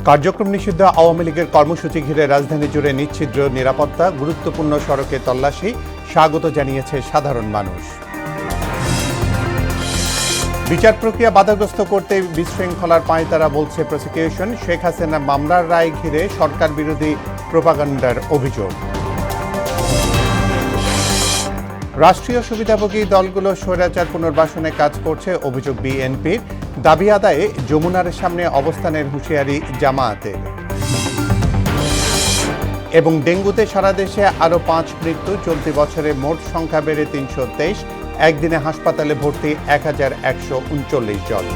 কার্যক্রম নিষিদ্ধ আওয়ামী লীগের কর্মসূচি ঘিরে রাজধানী জুড়ে নিচ্ছিদ্র নিরাপত্তা, গুরুত্বপূর্ণ সড়কে তল্লাশি, স্বাগত জানিয়েছে সাধারণ মানুষ। বিচার প্রক্রিয়া বাধাগ্রস্ত করতে বিশৃঙ্খলার পাঁয়তারা বলছে প্রসিকিউশন। শেখ হাসিনা মামলার রায় ঘিরে সরকার বিরোধী প্রোপাগান্ডার অভিযোগ। রাষ্ট্রীয় সুবিধাভোগী দলগুলো স্বৈরাচার পুনর্বাসনে কাজ করছে, অভিযোগ বিএনপির। দাবি আদায়ে যমুনার সামনে অবস্থানের হুঁশিয়ারি জামায়াতের। এবং ডেঙ্গুতে সারা দেশে আরও 5 মৃত্যু, চলতি বছরে মোট সংখ্যা বেড়ে 323, একদিনে হাসপাতালে ভর্তি 1139 জন।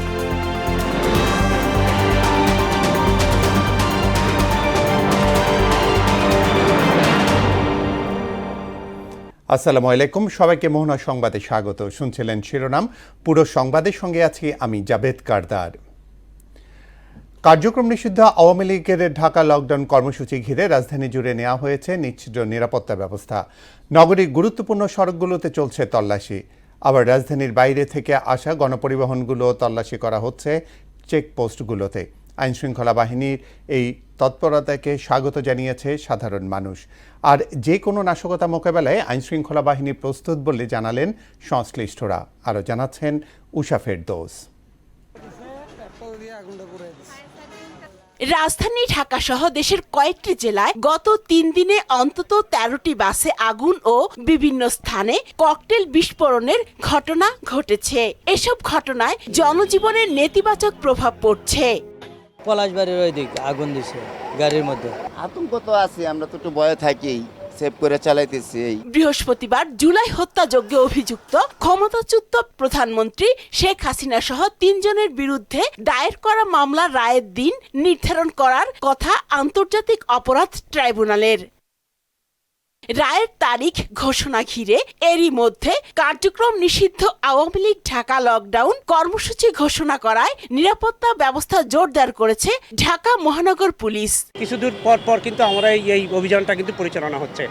আসসালামু আলাইকুম, সবাইকে মোহনা সংবাদে স্বাগত। শুনছিলেন শিরোনাম, পুরো সংবাদের সঙ্গে আছি আমি জাবেদ কারদার। কার্যক্রম নিষিদ্ধ আওয়ামী লীগের ঢাকা লকডাউন কর্মসূচি ঘিরে রাজধানী জুড়ে নেওয়া হয়েছে নিচ্ছিদ্র নিরাপত্তা ব্যবস্থা। নগরীর গুরুত্বপূর্ণ সড়কগুলোতে চলছে তল্লাশি। আবার রাজধানীর বাইরে থেকে আসা গণপরিবহনগুলো তল্লাশি করা হচ্ছে চেকপোস্টগুলোতে। আইনশৃঙ্খলা বাহিনীর এই তৎপরতাকে স্বাগত জানিয়েছে সাধারণ মানুষ। আর যে কোনো নাশকতা মোকাবেলায় আইনশৃঙ্খলা বাহিনী প্রস্তুত বলে জানালেন সংশ্লিষ্টরা। আরও জানাচ্ছেন উষা ফেরদৌস। রাজধানী ঢাকা সহ দেশের কয়েকটি জেলায় গত 3 দিনে অন্তত 13টি বাসে আগুন ও বিভিন্ন স্থানে ককটেল বিস্ফোরণের ঘটনা ঘটেছে। এসব ঘটনায় জনজীবনের নেতিবাচক প্রভাব পড়ছে। পলাশবাড়ির ওই দিক আগুন দিছে গাড়ির মধ্যে। আতঙ্ক তো আছে, আমরা তো একটু ভয়ে থাকি, সেভ করে চালাইতেছি। বৃহস্পতিবার জুলাই হত্যাযজ্ঞে অভিযুক্ত ক্ষমতাচ্যুত প্রধানমন্ত্রী শেখ হাসিনা সহ 3 জনের বিরুদ্ধে দায়ের করা মামলার রায়ের দিন নির্ধারণ করার কথা আন্তর্জাতিক অপরাধ ট্রাইব্যুনালের। রায়ের তারিখ ঘোষণা ঘিরে এরই মধ্যে কার্যক্রম নিষিদ্ধ আওয়ামী লীগ ঢাকা লকডাউন কর্মসূচি ঘোষণা করায় নিরাপত্তা ব্যবস্থা জোরদার করেছে ঢাকা মহানগর পুলিশ। কিছুদূর পর কিন্তু আমরা এই অভিযানটা কিন্তু পরিচালনা হচ্ছে।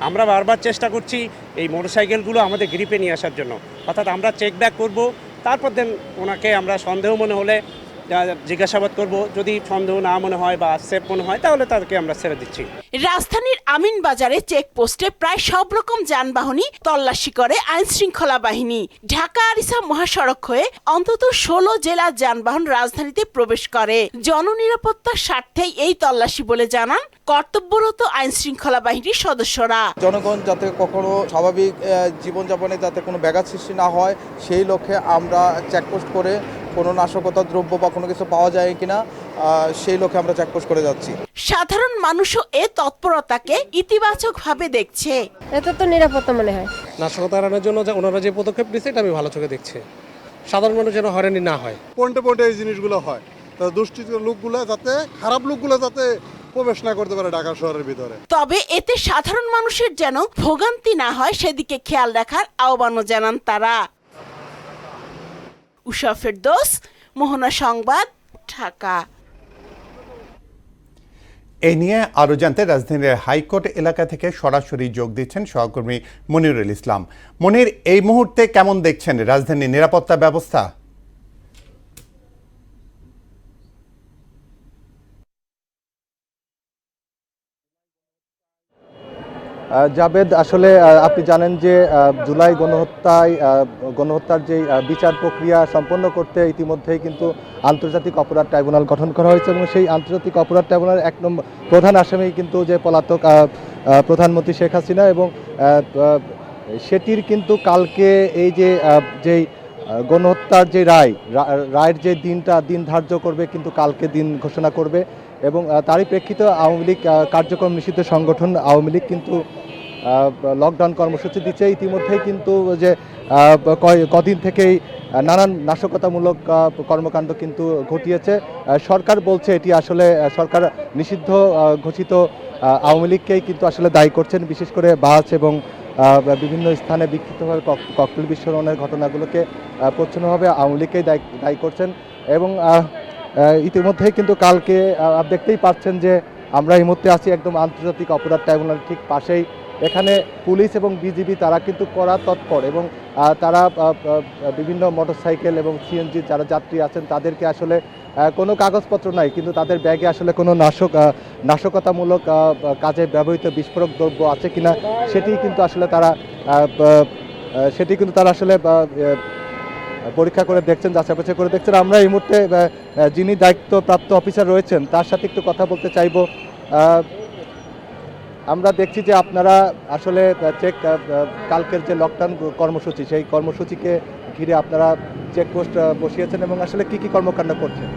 আমরা বারবার চেষ্টা করছি এই মোটরসাইকেলগুলো আমাদের গ্রিপে নিয়ে আসার জন্য, অর্থাৎ আমরা চেক ব্যাক করব, তারপর দেন ওনাকে আমরা সন্দেহ মনে হলে জিজ্ঞাসাবাদ করব। যদি সন্দেহ না মনে হয় বা সেফ মনে হয় তাহলে তাদেরকে আমরা ছেড়ে দিচ্ছি। রাজধানীর আমিনবাজারে চেকপোস্টে প্রায় সব রকম যানবাহনই তল্লাশি করে আইনশৃঙ্খলা বাহিনী। ঢাকা আরিচা মহাসড়ক হয়ে অন্তত 16 জেলার যানবাহন রাজধানীতে প্রবেশ করে। জননিরাপত্তার স্বার্থেই এই তল্লাশি বলে জানান কর্তব্যরত আইনশৃঙ্খলা বাহিনীর সদস্যরা। জনগণ যাতে কখনো স্বাভাবিক জীবনযাপনে যাতে কোনো ব্যাঘাত সৃষ্টি না হয় সেই লক্ষ্যে আমরা চেকপোস্ট করে কোনো নাশকতা দ্রব্য বা কোনো কিছু পাওয়া যায় কিনা সেই লক্ষ্যে আমরা চেকপোস্ট করে যাচ্ছি। সাধারণ মানুষও এ তৎপরতাকে ইতিবাচকভাবে দেখছে। এত তো নিরাপত্তা মনে হয়। নাশকতা এড়ানোর জন্য ওনারা যে পদক্ষেপ নিচ্ছে এটা আমি ভালো চোখে দেখছি। সাধারণ মানুষ যেন হয়রানি না হয়। পয়েন্টে এই জিনিসগুলো হয়, তা দুষ্কৃতী লোকগুলো যাতে, খারাপ লোকগুলো যাতে প্রবেশ না করতে পারে ঢাকা শহরের ভিতরে। তবে এতে সাধারণ মানুষের যেন ভোগান্তি না হয় সেদিকে খেয়াল রাখার আহ্বানও জানান তারা। উষা ফেরদৌস, মোহনা সংবাদ, ঢাকা। এ নিয়ে আরও জানতে রাজধানীর হাইকোর্ট এলাকা থেকে সরাসরি যোগ দিচ্ছেন সহকর্মী মনিরুল ইসলাম। মনির, এই মুহূর্তে কেমন দেখছেন রাজধানীর নিরাপত্তা ব্যবস্থা? জাবেদ, আসলে আপনি জানেন যে জুলাই গণহত্যার যে বিচার প্রক্রিয়া সম্পন্ন করতে ইতিমধ্যেই কিন্তু আন্তর্জাতিক অপরাধ ট্রাইব্যুনাল গঠন করা হয়েছে এবং সেই আন্তর্জাতিক অপরাধ ট্রাইব্যুনালের 1 নম্বর প্রধান আসামি কিন্তু যে পলাতক প্রধানমন্ত্রী শেখ হাসিনা, এবং সেটির কিন্তু কালকে এই যেই গণহত্যার যে রায়ের যে দিন ধার্য করবে কিন্তু কালকে দিন ঘোষণা করবে। এবং তারই প্রেক্ষিতে আওয়ামী লীগ কার্যক্রম নিষিদ্ধ সংগঠন আওয়ামী লীগ কিন্তু লকডাউন কর্মসূচি দিচ্ছে। ইতিমধ্যেই কিন্তু যে কদিন থেকেই নানান নাশকতামূলক কর্মকাণ্ড কিন্তু ঘটিয়েছে। সরকার বলছে এটি আসলে সরকার নিষিদ্ধ ঘোষিত আওয়ামী লীগকেই কিন্তু আসলে দায়ী করছেন, বিশেষ করে বাস এবং বিভিন্ন স্থানে বিক্ষিপ্তভাবে ককটেল বিস্ফোরণের ঘটনাগুলোকে প্রচ্ছন্নভাবে আওয়ামী লীগকেই দায়ী করছেন। এবং ইতিমধ্যেই কিন্তু কালকে দেখতেই পাচ্ছেন যে আমরা এই মুহূর্তে আছি একদম আন্তর্জাতিক অপরাধ ট্রাইব্যুনাল ঠিক পাশেই। এখানে পুলিশ এবং বিজিবি তারা কিন্তু কড়া তৎপর, এবং তারা বিভিন্ন মোটরসাইকেল এবং সিএনজি যারা যাত্রী আছেন তাদেরকে আসলে কোনো কাগজপত্র নাই, কিন্তু তাদের ব্যাগে আসলে কোনো নাশকতামূলক কাজে ব্যবহৃত বিস্ফোরক দ্রব্য আছে কিনা সেটি কিন্তু আসলে তারা আসলে পরীক্ষা করে দেখছেন, যাচাই বাছাই করে দেখছেন। আমরা এই মুহূর্তে যিনি দায়িত্বপ্রাপ্ত অফিসার রয়েছেন তার সাথে একটু কথা বলতে চাইব। আমরা দেখছি যে আপনারা আসলে কালকের যে লকডাউন কর্মসূচি, সেই কর্মসূচিকে ঘিরে আপনারা চেকপোস্ট বসিয়েছেন এবং আসলে কি কর্মকাণ্ড করছেন?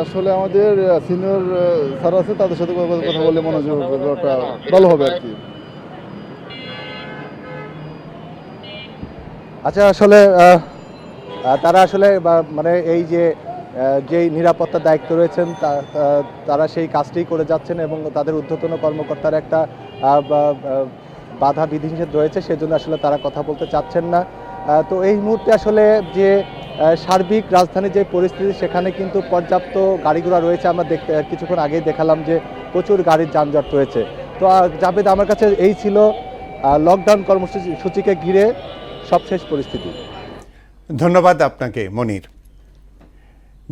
আসলে আমাদের সিনিয়র স্যার আছে, তাদের সাথে কথা বলে মনোযোগ ভালো হবে আর কি। আচ্ছা, আসলে তারা আসলে মানে এই যেই নিরাপত্তার দায়িত্ব রয়েছেন তারা সেই কাজটি করে যাচ্ছেন এবং তাদের ঊর্ধ্বতন কর্মকর্তার একটা বাধা বিধিনিষেধ রয়েছে, সেজন্য আসলে তারা কথা বলতে চাচ্ছেন না। তো এই মুহূর্তে আসলে যে সার্বিক রাজধানীর যে পরিস্থিতি, সেখানে কিন্তু পর্যাপ্ত গাড়ি ঘোড়া রয়েছে। আমরা কিছুক্ষণ আগেই দেখালাম যে প্রচুর গাড়ির যানজট রয়েছে। তো জাবেদ, আমার কাছে এই ছিল লকডাউন কর্মসূচিকে ঘিরে সবশেষ পরিস্থিতি। ধন্যবাদ আপনাকে মনির।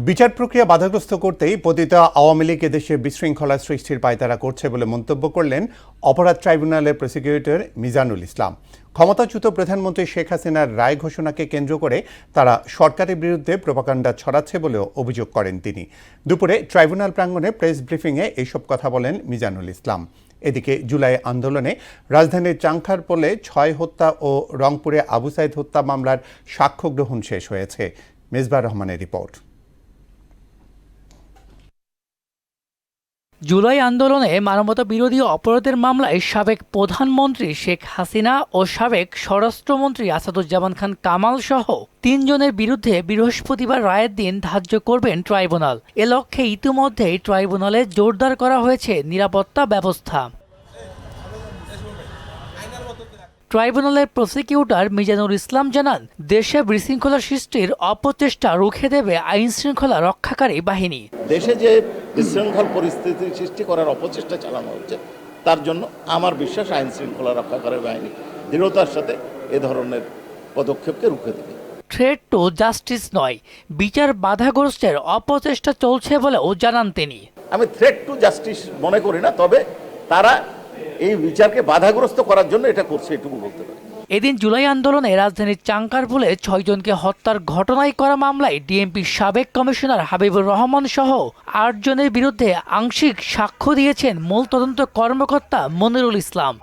বিচার প্রক্রিয়া বাধাগ্রস্ত করতেই পতিত আওয়ামী লীগ এদেশে বিশৃঙ্খলা সৃষ্টির পায়তারা করছে বলে মন্তব্য করলেন অপরাধ ট্রাইব্যুনালের প্রসিকিউটর মিজানুল ইসলাম। ক্ষমতাচ্যুত প্রধানমন্ত্রী শেখ হাসিনার রায় ঘোষণাকে কেন্দ্র করে তারা সরকারের বিরুদ্ধে প্রোপাগান্ডা ছড়াচ্ছে বলেও অভিযোগ করেন তিনি। দুপুরে ট্রাইব্যুনাল প্রাঙ্গণে প্রেস ব্রিফিংয়ে এইসব কথা বলেন মিজানুল ইসলাম। এদিকে জুলাই আন্দোলনে রাজধানীর চাংখারপোলে ৬ হত্যা ও রংপুরে আবু সাইদ হত্যা মামলার সাক্ষ্য গ্রহণ শেষ হয়েছে। মেজবাহ রহমানের রিপোর্ট। জুলাই আন্দোলনে মানবতা বিরোধী অপরাধের মামলায় সাবেক প্রধানমন্ত্রী শেখ হাসিনা ও সাবেক স্বরাষ্ট্রমন্ত্রী আসাদুজ্জামান খান কামাল সহ ৩ জনের বিরুদ্ধে বৃহস্পতিবার রায়ের দিন ধার্য করবেন ট্রাইব্যুনাল। এ লক্ষ্যে ইতিমধ্যেই ট্রাইব্যুনালে জোরদার করা হয়েছে নিরাপত্তা ব্যবস্থা। ট্রাইব্যুনালের প্রসিকিউটর মিজানুল ইসলাম জানান, দেশে বিশৃঙ্খলা সৃষ্টির অপচেষ্টা রুখে দেবে আইন শৃঙ্খলা রক্ষাকারী বাহিনী। দেশে যে বিশৃঙ্খল পরিস্থিতি সৃষ্টি করার অপচেষ্টা চালানো হচ্ছে, তার জন্য আমার বিশ্বাস আইন শৃঙ্খলা রক্ষাকারী বাহিনী দৃঢ়তার সাথে এ ধরনের পদক্ষেপকে রুখে দেবে। থ্রেট টু জাস্টিস নয়, বিচার বাধাগ্রস্তের অপচেষ্টা চলছে বলেও জানান তিনি। আমি থ্রেট টু জাস্টিস মনে করি না, তবে তারা এই বিচারকে বাধাগ্রস্ত করার জন্য এটা করছে, এটুকু বলতে পারি। এদিন জুলাই আন্দোলনে রাজধানীর চাংখারপুলে ৬ জনকে হত্যার ঘটনায় করা মামলায় ডিএমপির সাবেক কমিশনার হাবিবুর রহমান সহ ৮ জনের বিরুদ্ধে আংশিক সাক্ষ্য দিয়েছেন মূল তদন্ত কর্মকর্তা মনিরুল ইসলাম।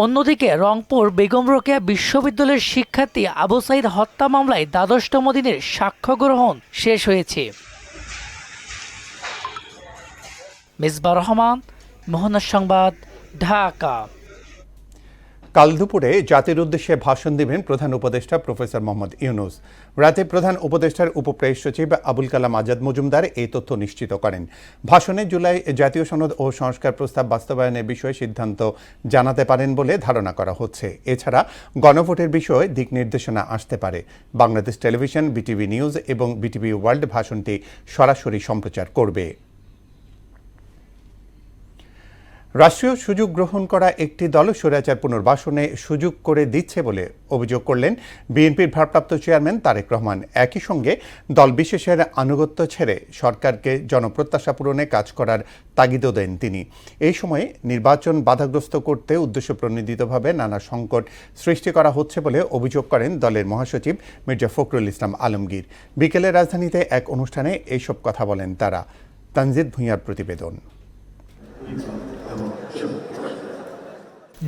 অন্যদিকে রংপুর বেগম রোকেয়া বিশ্ববিদ্যালয়ের শিক্ষার্থী আবু সাইদ হত্যা মামলায় ১২তম দিনের সাক্ষ্য গ্রহণ শেষ হয়েছে। মেজবাহ রহমান, মোহনা সংবাদ, ঢাকা। কাল দুপুরে জাতির উদ্দেশ্যে ভাষণ দিবেন প্রধান উপদেষ্টা প্রফেসর মোহাম্মদ ইউনূস। রাতে প্রধান উপদেষ্টার উপপ্রেস সচিব আবুল কালাম আজাদ মজুমদার এই তথ্য নিশ্চিত করেন। ভাষণে জুলাই জাতীয় সনদ ও সংস্কার প্রস্তাব বাস্তবায়নের বিষয়ে সিদ্ধান্ত জানাতে পারেন বলে ধারণা করা হচ্ছে। এছাড়া গণভোটের বিষয়ে দিক নির্দেশনা আসতে পারে। বাংলাদেশ টেলিভিশন, বিটিভি নিউজ এবং বিটিভি ওয়ার্ল্ড ভাষণটি সরাসরি সম্প্রচার করবে। রাষ্ট্রীয় সুযোগ গ্রহণ করা একটি দল স্বৈরাচার পুনর্বাসনে সুযোগ করে দিচ্ছে বলে অভিযোগ করলেন বিএনপির ভারপ্রাপ্ত চেয়ারম্যান তারেক রহমান। একই সঙ্গে দল বিশেষের আনুগত্য ছেড়ে সরকারকে জনপ্রত্যাশা পূরণে কাজ করার তাগিদও দেন তিনি। এই সময়ে নির্বাচন বাধাগ্রস্ত করতে উদ্দেশ্যপ্রণোদিতভাবে নানা সংকট সৃষ্টি করা হচ্ছে বলে অভিযোগ করেন দলের মহাসচিব মির্জা ফখরুল ইসলাম আলমগীর। বিকেলে রাজধানীতে এক অনুষ্ঠানে এইসব কথা বলেন তারা। তানজিদ ভূঁইয়ার প্রতিবেদন।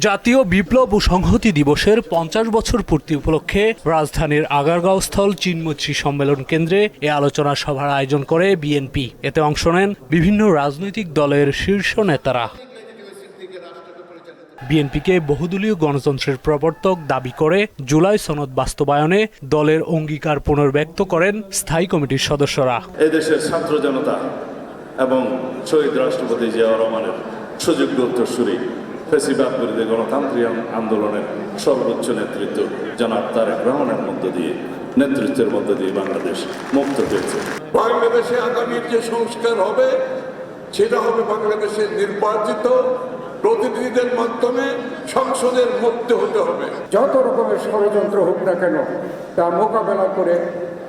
জাতীয় বিপ্লব ও সংহতি দিবসের ৫০ বছর পূর্তি উপলক্ষে রাজধানীর আগারগাঁওস্থল চিন্মৈত্রী সম্মেলন কেন্দ্রে এ আলোচনা সভার আয়োজন করে বিএনপি। এতে অংশ নেন বিভিন্ন রাজনৈতিক দলের শীর্ষ নেতারা। বিএনপিকে বহুদলীয় গণতন্ত্রের প্রবর্তক দাবি করে জুলাই সনদ বাস্তবায়নে দলের অঙ্গীকার পুনর্ব্যক্ত করেন স্থায়ী কমিটির সদস্যরা। এদেশের ছাত্র জনতা এবং শহীদ রাষ্ট্রপতি জিয়াউর রহমানের সুযোগ্য উত্তরসূরি ফ্যাসিবাদ বিরোধী গণতান্ত্রিক আন্দোলনের সর্বোচ্চ নেতৃত্ব জনাব তারেক রহমানের নেতৃত্বের মধ্য দিয়ে বাংলাদেশ মুক্ত হয়েছে। বাংলাদেশে আগামীর যে সংস্কার হবে সেটা হবে বাংলাদেশের নির্বাচিত প্রতিনিধিদের মাধ্যমে সংসদের মধ্যে হতে হবে। যত রকমের ষড়যন্ত্র হোক না কেন তা মোকাবেলা করে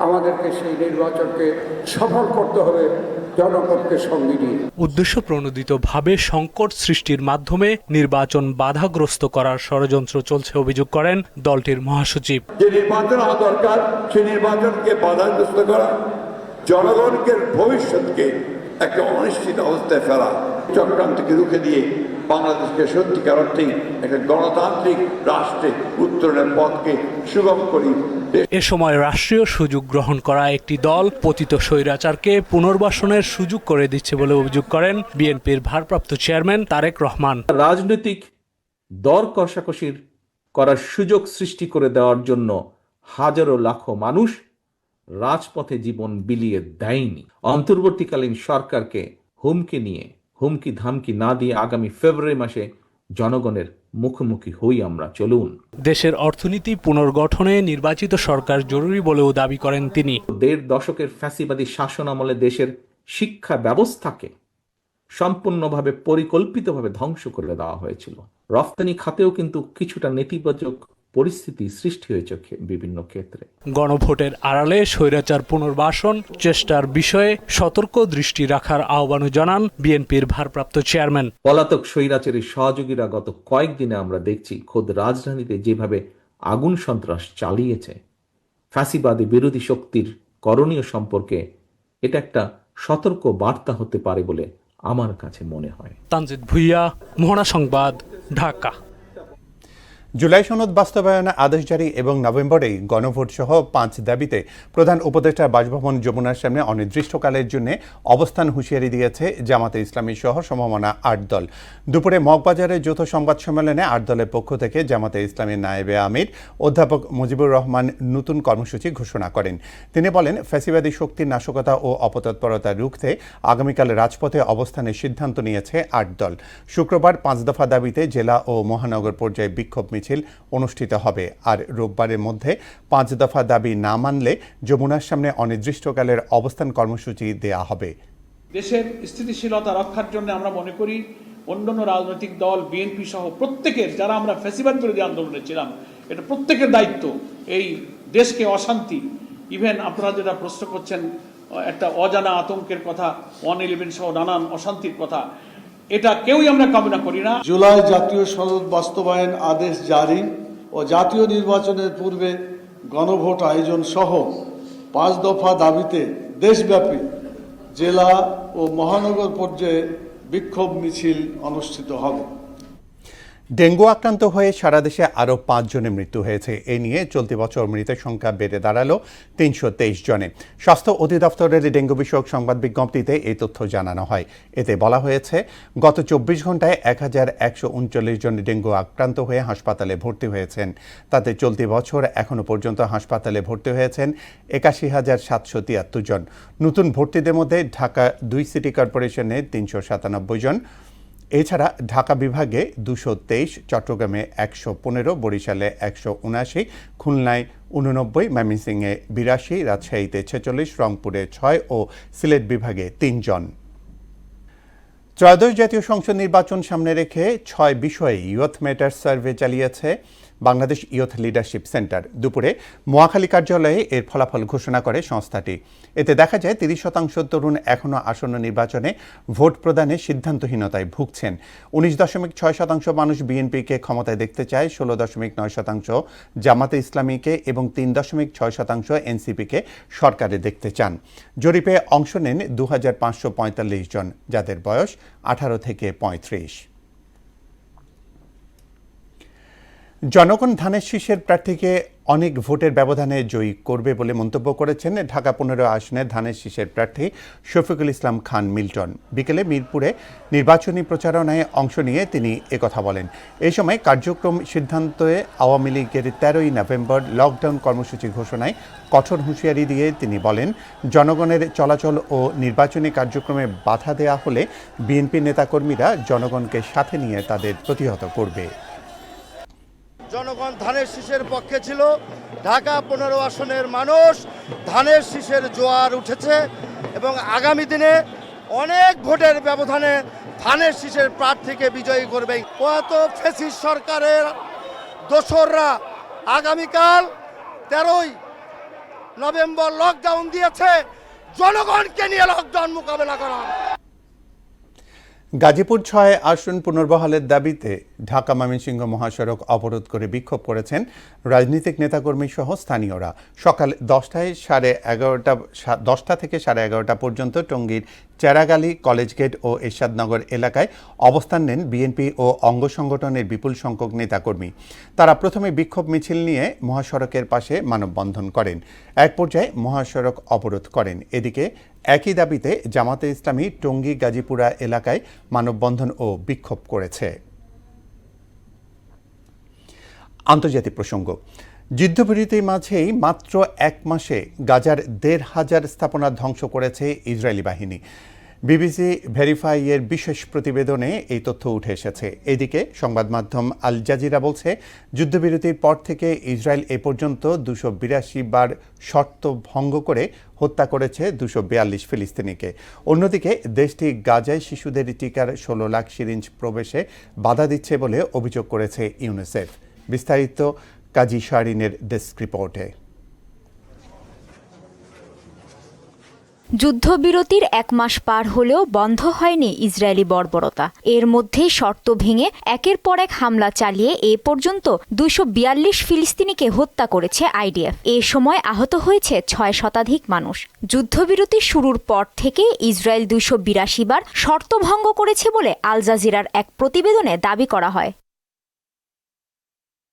আমাদেরকে সেই নির্বাচনকে সফল করতে হবে জনগণকে সঙ্গে নিয়ে। উদ্দেশ্য প্রণোদিতভাবে সংকট সৃষ্টির মাধ্যমে নির্বাচন বাধাগ্রস্ত করার ষড়যন্ত্র চলছে অভিযোগ করেন দলটির মহাসচিব। যে নির্বাচন হওয়া দরকার সেই নির্বাচনকে বাধাগ্রস্ত করা, জনগণকে ভবিষ্যৎকে একটা অনিশ্চিত অবস্থায় ফেলা, চক্রান্তকে রুখে দিয়ে বাংলাদেশকে সত্যিকার অর্থেই একটা গণতান্ত্রিক রাষ্ট্রে উত্তরণের পথকে সুগম করি। এ সময় রাষ্ট্রীয় সুযোগ গ্রহণ করা একটি দল পতিত স্বৈরাচারকে পুনর্বাসনের সুযোগ করে দিচ্ছে বলে অভিযোগ করেন বিএনপির ভারপ্রাপ্ত চেয়ারম্যান তারেক রহমান। রাজনৈতিক দর কষাকষির করার সুযোগ সৃষ্টি করে দেওয়ার জন্য হাজারো লাখো মানুষ রাজপথে জীবন বিলিয়ে দেয়নি। অন্তর্বর্তীকালীন সরকারকে হুমকি ধামকি না দিয়ে আগামী ফেব্রুয়ারি মাসে জনগণের মুখোমুখি হই আমরা, চলুন। দেশের অর্থনীতি পুনর্গঠনে নির্বাচিত সরকার জরুরি বলেও দাবি করেন তিনি। ১.৫ দশকের ফ্যাসিবাদী শাসন আমলে দেশের শিক্ষা ব্যবস্থাকে সম্পূর্ণভাবে পরিকল্পিতভাবে ধ্বংস করে দেওয়া হয়েছিল। রফতানি খাতেও কিন্তু কিছুটা নেতিবাচক পরিস্থিতি সৃষ্টি হয়েছে বিভিন্ন ক্ষেত্রে। গণভোটের আড়ালে স্বৈরাচার পুনর্বাসন চেষ্টার বিষয়ে সতর্ক দৃষ্টি রাখার আহ্বানও জানান বিএনপির ভারপ্রাপ্ত চেয়ারম্যান। পলাতক স্বৈরাচারী সহযোগীরা গত কয়েকদিনে আমরা দেখছি খোদ রাজধানীতে যেভাবে আগুন সন্ত্রাস চালিয়েছে, ফ্যাসিবাদী বিরোধী শক্তির করণীয় সম্পর্কে এটা একটা সতর্ক বার্তা হতে পারে বলে আমার কাছে মনে হয়। তানজিদ ভুইয়া, মোহনা সংবাদ, ঢাকা। জুলাই সনদ বাস্তবায়নে আদেশ জারি এবং নভেম্বরেই গণভোট সহ 5 দাবিতে প্রধান উপদেষ্টার বাসভবন যমুনার সামনে অনির্দিষ্টকালের জন্য অবস্থান হুঁশিয়ারি দিয়েছে জামাতে ইসলামী সহ সমমনা 8 দল। দুপুরে মগবাজারে যৌথ সংবাদ সম্মেলনে 8 দলের পক্ষ থেকে জামাতে ইসলামীর নায়েবে আমির অধ্যাপক মুজিবুর রহমান নতুন কর্মসূচি ঘোষণা করেন। তিনি বলেন, ফ্যাসিবাদী শক্তির নাশকতা ও অপতৎপরতা রুখতে আগামীকাল রাজপথে অবস্থানের সিদ্ধান্ত নিয়েছে 8 দল। শুক্রবার 5 দফা দাবিতে জেলা ও মহানগর পর্যায়ে বিক্ষোভ মিছিল অনুষ্ঠিত হবে। আর রোববারের মধ্যে 5 দফা দাবি না মানলে যমুনার সামনে অনির্দিষ্টকালের অবস্থান কর্মসূচি দেয়া হবে। দেশের স্থিতিশীলতা রক্ষার জন্য আমরা মনে করি অন্যান্য রাজনৈতিক দল বিএনপি সহ প্রত্যেকের, যারা আমরা ফ্যাসিবাদ বিরোধী আন্দোলনে ছিলাম, এটা প্রত্যেকের দায়িত্ব এই দেশকে অশান্তি, ইভেন আপনারা যেটা প্রশ্ন করছেন একটা অজানা আতঙ্কের কথা, 111 সহ নানান অশান্তির কথা, এটা কেউই আমরা কামনা করি না। জুলাই জাতীয় সনদ বাস্তবায়ন আদেশ জারি ও জাতীয় নির্বাচনের পূর্বে গণভোট আয়োজন সহ 5 দফা দাবিতে দেশব্যাপী জেলা ও মহানগর পর্যায়ে বিক্ষোভ মিছিল অনুষ্ঠিত হবে। ডেঙ্গু আক্রান্ত হয়ে সারা দেশে আরও 5 জনের মৃত্যু হয়েছে। এ নিয়ে চলতি বছর মৃতের সংখ্যা বেড়ে দাঁড়ালো 323 জনে। স্বাস্থ্য অধিদপ্তরের ডেঙ্গু বিষয়ক সংবাদ বিজ্ঞপ্তিতে এই তথ্য জানানো হয়। এতে বলা হয়েছে, গত 24 ঘন্টায় 1139 জন ডেঙ্গু আক্রান্ত হয়ে হাসপাতালে ভর্তি হয়েছেন। তাতে চলতি বছর এখনও পর্যন্ত হাসপাতালে ভর্তি হয়েছেন 81,773 জন। নতুন ভর্তিদের মধ্যে ঢাকা 2 সিটি কর্পোরেশনে 397 জন, এছাড়া ঢাকা বিভাগে 223, চট্টগ্রামে 115, বরিশালে 179, খুলনায় 89, ময়মনসিংহে 82, রাজশাহীতে 46, রংপুরে 6 ও সিলেট বিভাগে 3 জন। ত্রয়োদশ জাতীয় সংসদ নির্বাচন সামনে রেখে 6 বিষয়ে ইয়ুথ ম্যাটার্স সার্ভে চালিয়েছে বাংলাদেশ ইয়ুথ লিডারশিপ সেন্টার। দুপুরে মহাখালী কার্যালয়ে এর ফলাফল ঘোষণা করে সংস্থাটি। এতে দেখা যায় 30% তরুণ এখনও আসন্ন নির্বাচনে ভোট প্রদানে সিদ্ধান্তহীনতায় ভুগছেন। 19.6% মানুষ বিএনপিকে ক্ষমতায় দেখতে চায়, 16.9% জামাতে ইসলামীকে এবং 3.6% এনসিপিকে সরকারে দেখতে চান। জরিপে অংশ নেন 2545 জন, যাদের বয়স 18 থেকে 35। জনগণ ধানের শীষের প্রার্থীকে অনেক ভোটের ব্যবধানে জয়ী করবে বলে মন্তব্য করেছেন ঢাকা 15 আসনের ধানের শীষের প্রার্থী শফিকুল ইসলাম খান মিল্টন। বিকেলে মিরপুরে নির্বাচনী প্রচারণায় অংশ নিয়ে তিনি একথা বলেন। এই সময় কার্যক্রম সিদ্ধান্তে আওয়ামী লীগের 13ই নভেম্বর লকডাউন কর্মসূচি ঘোষণায় কঠোর হুঁশিয়ারি দিয়ে তিনি বলেন, জনগণের চলাচল ও নির্বাচনী কার্যক্রমে বাধা দেওয়া হলে বিএনপি নেতাকর্মীরা জনগণকে সাথে নিয়ে তাদের প্রতিহত করবে। জনগণ ধানের শীষের পক্ষে ছিল। ঢাকা 15 আসনের মানুষ ধানের শীষের জোয়ার উঠেছে এবং আগামী দিনে অনেক ভোটের ব্যবধানে ধানের শীষের প্রার্থীকে বিজয়ী করবে। প্রয়াত ফ্যাসিস্ট সরকারের দোসররা আগামীকাল 13ই নভেম্বর লকডাউন দিয়েছে, জনগণকে নিয়ে লকডাউন মোকাবেলা করা। গাজীপুর 6 আসন পুনর্বহালের দাবিতে ঢাকা ময়মনসিংহ মহাসড়ক অবরোধ করে বিক্ষোভ করেছেন রাজনৈতিক নেতাকর্মী সহ স্থানীয়রা। সকাল 10টা থেকে 11:30 পর্যন্ত টঙ্গীর চেরাগালী, কলেজ গেট ও এরশাদনগর এলাকায় অবস্থান নেন বিএনপি ও অঙ্গ সংগঠনের বিপুল সংখ্যক নেতাকর্মী। তারা প্রথমে বিক্ষোভ মিছিল নিয়ে মহাসড়কের পাশে মানববন্ধন করেন, এক পর্যায়ে মহাসড়ক অবরোধ করেন। এদিকে একই দাবিতে জামাতে ইসলামী টঙ্গী গাজীপুরা এলাকায় মানববন্ধন ও বিক্ষোভ করেছে। আন্তর্জাতিক প্রসঙ্গ। যুদ্ধবিরতির মাঝেই মাত্র 1 মাসে গাজার 1,500 স্থাপনা ধ্বংস করেছে ইসরায়েলি বাহিনী। বিবিসি ভেরিফাইয়ের বিশেষ প্রতিবেদনে এই তথ্য উঠে এসেছে। এদিকে সংবাদ মাধ্যম আল জাজিরা বলছে, যুদ্ধবিরতির পর থেকে ইসরায়েল এ পর্যন্ত 282 বার শর্ত ভঙ্গ করে হত্যা করেছে 242 ফিলিস্তিনিকে। অন্যদিকে দেশটি গাজায় শিশুদের টিকার 16 লাখ সিরিঞ্জ প্রবেশে বাধা দিচ্ছে বলে অভিযোগ করেছে ইউনিসেফ। বিস্তারিত কাজী শাহরিনের ডেস্ক রিপোর্টে। যুদ্ধবিরতির 1 মাস পার হলেও বন্ধ হয়নি ইসরায়েলি বর্বরতা। এর মধ্যেই শর্ত ভেঙে একের পর এক হামলা চালিয়ে এ পর্যন্ত 242 ফিলিস্তিনিকে হত্যা করেছে আইডিএফ। এ সময় আহত হয়েছে 6 শতাধিক মানুষ। যুদ্ধবিরতি শুরুর পর থেকে ইসরায়েল 282 বার শর্ত ভঙ্গ করেছে বলে আল জাজিরার এক প্রতিবেদনে দাবি করা হয়।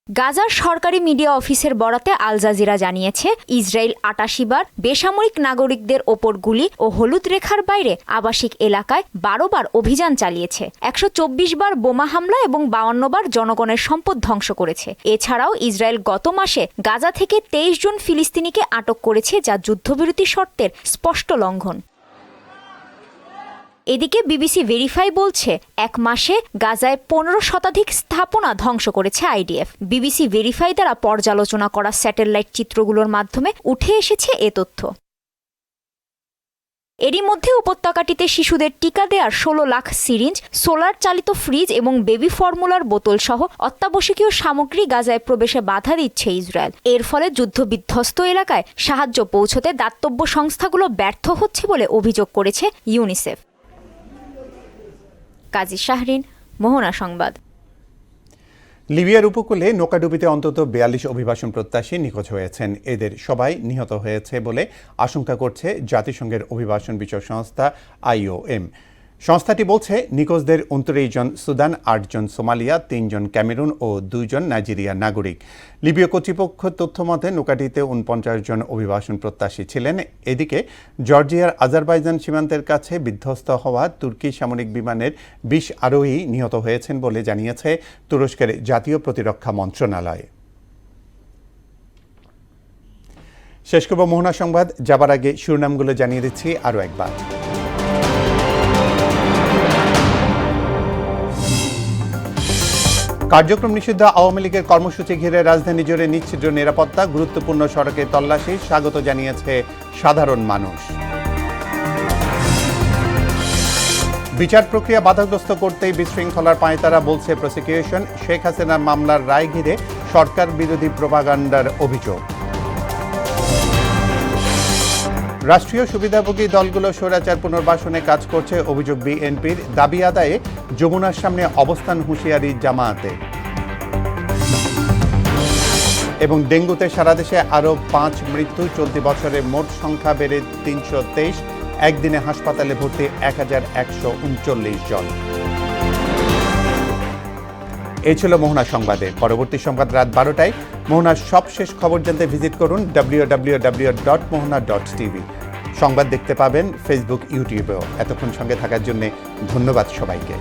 গাজার সরকারি মিডিয়া অফিসের বরাতে আল জাজিরা জানিয়েছে, ইসরায়েল 88 বার বেসামরিক নাগরিকদের ওপর গুলি ও হলুদ রেখার বাইরে আবাসিক এলাকায় 12 বার অভিযান চালিয়েছে, 124 বার বোমা হামলা এবং 52 বার জনগণের সম্পদ ধ্বংস করেছে। এছাড়াও ইসরায়েল গত মাসে গাজা থেকে 23 জন ফিলিস্তিনিকে আটক করেছে, যা যুদ্ধবিরতি শর্তের স্পষ্ট লঙ্ঘন। এদিকে বিবিসি ভেরিফাই বলছে, 1 মাসে গাজায় 15 শতাধিক স্থাপনা ধ্বংস করেছে আইডিএফ। বিবিসি ভেরিফাই দ্বারা পর্যালোচনা করা স্যাটেলাইট চিত্রগুলোর মাধ্যমে উঠে এসেছে এ তথ্য। এরই মধ্যে উপত্যকাটিতে শিশুদের টিকা দেওয়ার 16 লাখ সিরিঞ্জ, সোলার চালিত ফ্রিজ এবং বেবি ফর্মুলার বোতল সহ অত্যাবশ্যকীয় সামগ্রী গাজায় প্রবেশে বাধা দিচ্ছে ইসরায়েল। এর ফলে যুদ্ধবিধ্বস্ত এলাকায় সাহায্য পৌঁছতে দাতব্য সংস্থাগুলো ব্যর্থ হচ্ছে বলে অভিযোগ করেছে ইউনিসেফ। কাজী শাহরিন, মোহনা সংবাদ। লিবিয়ার উপকূলে নৌকাডুবিতে অন্তত 42 অভিবাসন প্রত্যাশী নিখোঁজ হয়েছেন। এদের সবাই নিহত হয়েছে বলে আশঙ্কা করছে জাতিসংঘের অভিবাসন বিষয়ক সংস্থা IOM। সংস্থাটি বলছে, নিখোঁজদের 29 জন সুদান, 8 জন সোমালিয়া, 3 জন ক্যামেরুন ও 2 জন নাইজেরিয়ার নাগরিক। লিবীয় কর্তৃপক্ষ তথ্য মতে নৌকাটিতে 49 জন অভিবাসন প্রত্যাশী ছিলেন। এদিকে জর্জিয়ার আজারবাইজান সীমান্তের কাছে বিধ্বস্ত হওয়া তুর্কি সামরিক বিমানের 20 আরোহী নিহত হয়েছেন বলে জানিয়েছে তুরস্কের জাতীয় প্রতিরক্ষা মন্ত্রণালয়। শেষ করব মোহনা সংবাদ। যাবার আগে শিরোনামগুলো জানিয়ে দিচ্ছি আরও একবার। কার্যক্রম নিষিদ্ধ আওয়ামী লীগের কর্মসূচি ঘিরে রাজধানী জুড়ে নিশ্চিদ্র নিরাপত্তা, গুরুত্বপূর্ণ সড়কে তল্লাশি, স্বাগত জানিয়েছে সাধারণ মানুষ। বিচার প্রক্রিয়া বাধাগ্রস্ত করতেই বিশৃঙ্খলার পাঁয়তারা, বলছে প্রসিকিউশন। শেখ হাসিনার মামলার রায় ঘিরে সরকার বিরোধী প্রোপাগান্ডার অভিযোগ। রাষ্ট্রীয় সুবিধাভোগী দলগুলো স্বৈরাচার পুনর্বাসনে কাজ করছে, অভিযোগ বিএনপির। দাবি আদায়ে যমুনার সামনে অবস্থান হুঁশিয়ারি জামায়াতে। এবং ডেঙ্গুতে সারা দেশে আরও 5 মৃত্যু, চলতি বছরে মোট সংখ্যা বেড়ে 323, একদিনে হাসপাতালে ভর্তি 1139 জন। এই ছিল মোহনা সংবাদে। পরবর্তী সংবাদ রাত 12টায়। মোহনার সবশেষ খবর জানতে ভিজিট করুন www.mohana.tv। সংবাদ দেখতে পাবেন ফেসবুক, ইউটিউবেও। এতক্ষণ সঙ্গে থাকার জন্য ধন্যবাদ সবাইকে।